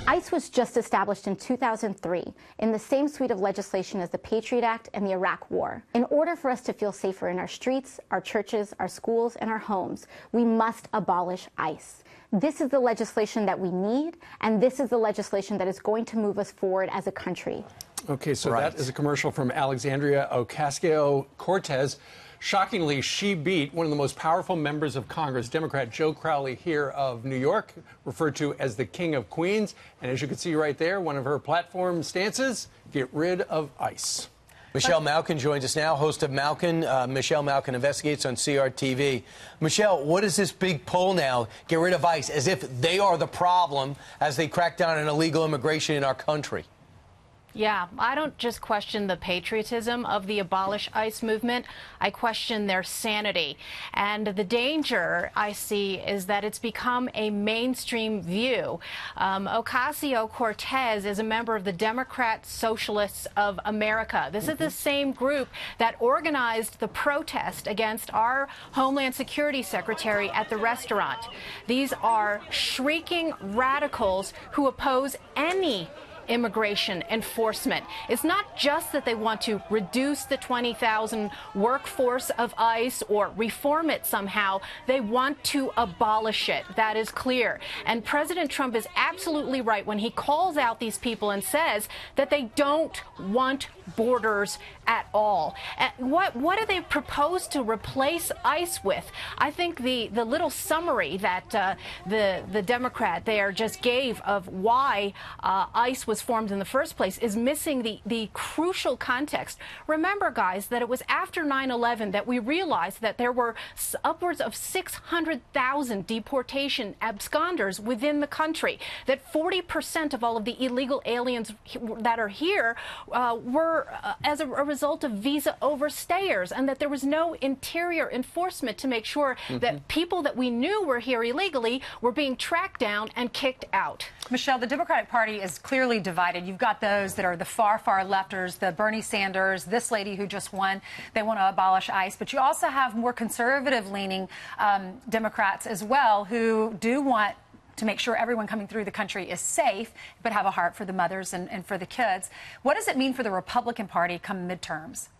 ICE was just established in 2003 in the same suite of legislation as the Patriot Act and the Iraq War. In order for us to feel safer in our streets, our churches, our schools, and our homes, we must abolish ICE. This is the legislation that we need, and this is the legislation that is going to move us forward as a country. Okay, so that is a commercial from Alexandria Ocasio-Cortez. Shockingly, she beat one of the most powerful members of Congress, Democrat Joe Crowley here of New York, referred to as the King of Queens. And as you can see right there, one of her platform stances, get rid of ICE. Michelle Malkin joins us now, host of Malkin. Michelle Malkin investigates on CRTV. Michelle, what is this big pull now, get rid of ICE, as if they are the problem as they crack down on illegal immigration in our country? Yeah, I don't just question the patriotism of the Abolish ICE movement. I question their sanity. And the danger I see is that it's become a mainstream view. Ocasio-Cortez is a member of the Democrat Socialists of America. This is the same group that organized the protest against our Homeland Security Secretary at the restaurant. These are shrieking radicals who oppose any immigration enforcement. It's not just that they want to reduce the 20,000 workforce of ICE or reform it somehow. They want to abolish it. That is clear. And President Trump is absolutely right when he calls out these people and says that they don't want borders at all. What do they propose to replace ICE with? I think the little summary that the Democrat there just gave of why ICE was formed in the first place is missing the crucial context. Remember, guys, that it was after 9/11 that we realized that there were upwards of 600,000 deportation absconders within the country, that 40% of all of the illegal aliens that are here were as a result of visa overstayers, and that there was no interior enforcement to make sure that people that we knew were here illegally were being tracked down and kicked out. Michelle, the Democratic Party is clearly divided. You've got those that are the far, far lefters, the Bernie Sanders, this lady who just won. They want to abolish ICE. But you also have more conservative-leaning Democrats as well who do want to make sure everyone coming through the country is safe, but have a heart for the mothers and for the kids. What does it mean for the Republican Party come midterms?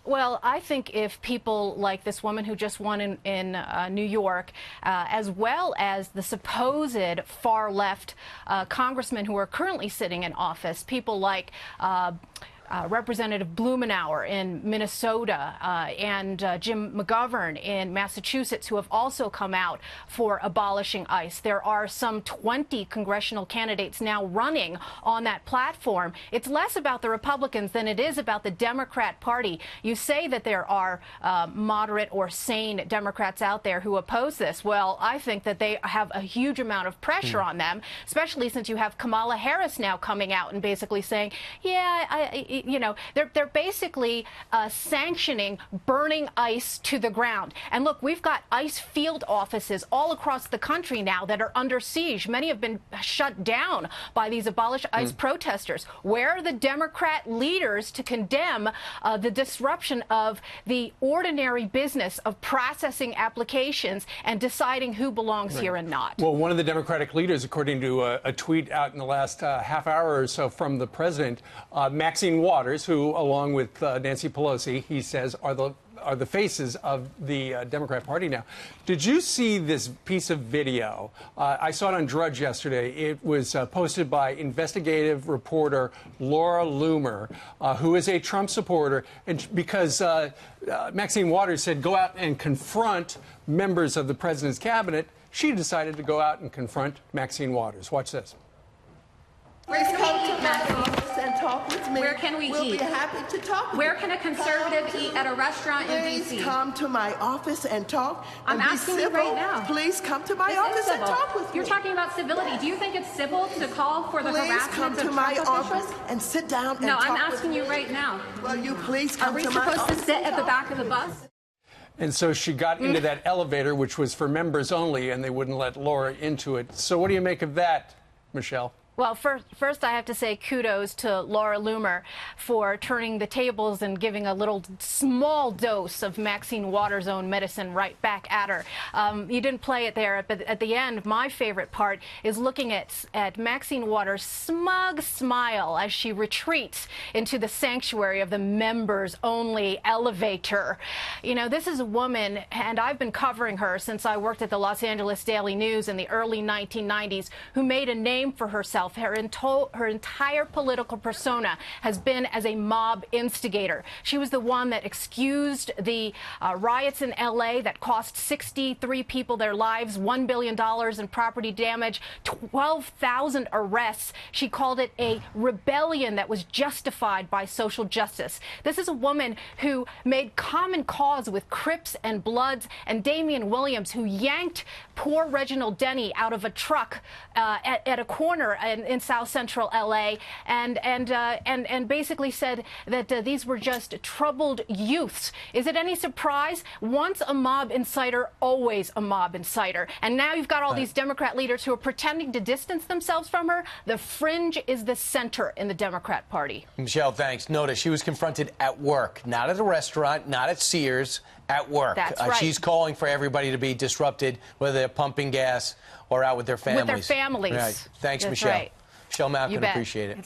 Well, I think if people like this woman who just won in New York, as well as the supposed far-left congressmen who are currently sitting in office, people like Representative Blumenauer in Minnesota and Jim McGovern in Massachusetts, who have also come out for abolishing ICE. There are some 20 congressional candidates now running on that platform. It's less about the Republicans than it is about the Democrat Party. You say that there are moderate or sane Democrats out there who oppose this. Well, I think that they have a huge amount of pressure on them, especially since you have Kamala Harris now coming out and basically saying, yeah, you know, they're basically sanctioning burning ICE to the ground. And look, we've got ICE field offices all across the country now that are under siege. Many have been shut down by these abolish ICE protesters. Where are the Democrat leaders to condemn the disruption of the ordinary business of processing applications and deciding who belongs here and not? Well, one of the Democratic leaders, according to a tweet out in the last half hour or so from the president, Maxine Waters, who, along with Nancy Pelosi, he says are the faces of the Democrat Party now. Did you see this piece of video? I saw it on Drudge yesterday. It was posted by investigative reporter Laura Loomer, who is a Trump supporter, and because Maxine Waters said go out and confront members of the president's cabinet, she decided to go out and confront Maxine Waters. Watch this. Please come to my office and talk with me. Where can we we'll eat? We'll be happy to talk with Where you. can a conservative eat at a restaurant in D.C.? Please come to my office and talk. I'm asking you right now. Please come to my office and talk with me. You're talking about civility. Do you think it's civil to call for the harassment Please come of to my Trump office officials? and sit down and No, talk I'm with asking me. you right now. Well, you please come Are we to my supposed office. to sit at the back of the bus? And so she got into that elevator, which was for members only, and they wouldn't let Laura into it. So what do you make of that, Michelle? Well, first I have to say kudos to Laura Loomer for turning the tables and giving a little small dose of Maxine Waters' own medicine right back at her. You didn't play it there, but at the end, my favorite part is looking at Maxine Waters' smug smile as she retreats into the sanctuary of the members-only elevator. You know, this is a woman, and I've been covering her since I worked at the Los Angeles Daily News in the early 1990s, who made a name for herself. Her entire political persona has been as a mob instigator. She was the one that excused the riots in L.A. that cost 63 people their lives, $1 billion in property damage, 12,000 arrests. She called it a rebellion that was justified by social justice. This is a woman who made common cause with Crips and Bloods and Damian Williams, who yanked poor Reginald Denny out of a truck at a corner in South Central LA, and basically said that these were just troubled youths. Is it any surprise? Once a mob inciter, always a mob inciter. And now you've got all these Democrat leaders who are pretending to distance themselves from her. The fringe is the center in the Democrat Party. Michelle, thanks. Notice she was confronted at work, not at a restaurant, not at Sears, at work. That's right. She's calling for everybody to be disrupted, whether they're pumping gas or out with their families. With their families. Right. Thanks, That's Michelle. right. Michelle Malkin, You bet. appreciate it.